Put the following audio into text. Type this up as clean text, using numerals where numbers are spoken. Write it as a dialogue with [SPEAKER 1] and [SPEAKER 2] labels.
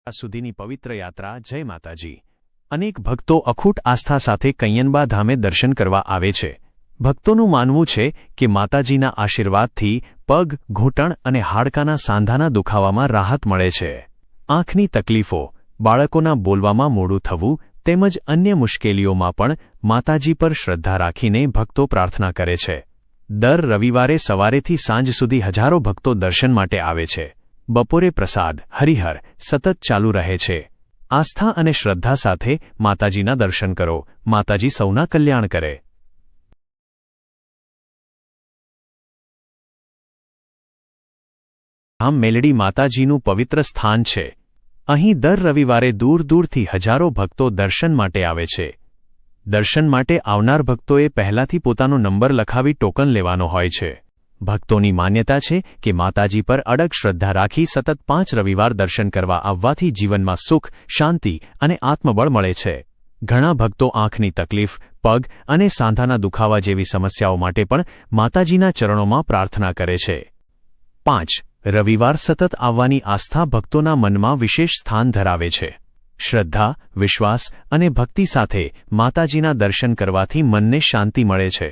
[SPEAKER 1] સુધીની પવિત્ર યાત્રા જય માતાજી। અનેક ભક્તો અખૂટ આસ્થા સાથે કૈયનબા ધામે દર્શન કરવા આવે છે। ભક્તોનું માનવું છે કે માતાજીના આશીર્વાદથી પગ, ઘૂંટણ અને હાડકાના સાંધાના દુખાવામાં રાહત મળે છે। આંખની તકલીફો, બાળકોના બોલવામાં મોડું થવું તેમજ અન્ય મુશ્કેલીઓમાં પણ માતાજી પર શ્રદ્ધા રાખીને ભક્તો પ્રાર્થના કરે છે। દર રવિવારે સવારેથી સાંજ સુધી હજારો ભક્તો દર્શન માટે આવે છે। બપોરે પ્રસાદ, હરિહર સતત ચાલુ રહે છે। આસ્થા અને શ્રદ્ધા સાથે માતાજીના દર્શન કરો। માતાજી સૌના કલ્યાણ કરે। ધામ મેલડી માતાજીનું પવિત્ર સ્થાન છે। અહીં દર રવિવારે દૂર દૂરથી હજારો ભક્તો દર્શન માટે આવે છે। દર્શન માટે આવનાર ભક્તોએ પહેલાથી પોતાનો નંબર લખાવી ટોકન લેવાનો હોય છે। ભક્તોની માન્યતા છે કે માતાજી પર અડગ શ્રદ્ધા રાખી સતત 5 રવિવાર દર્શન કરવા આવવાથી જીવનમાં સુખ, શાંતિ અને આત્મબળ મળે છે। ઘણા ભક્તો આંખની તકલીફ, પગ અને સાંધાના દુખાવા જેવી સમસ્યાઓ માટે પણ માતાજીના ચરણોમાં પ્રાર્થના કરે છે। 5 રવિવાર સતત આવવાની આસ્થા ભક્તોના મનમાં વિશેષ સ્થાન ધરાવે છે। શ્રદ્ધા, વિશ્વાસ અને ભક્તિ સાથે માતાજીના દર્શન કરવાથી મનને શાંતિ મળે છે।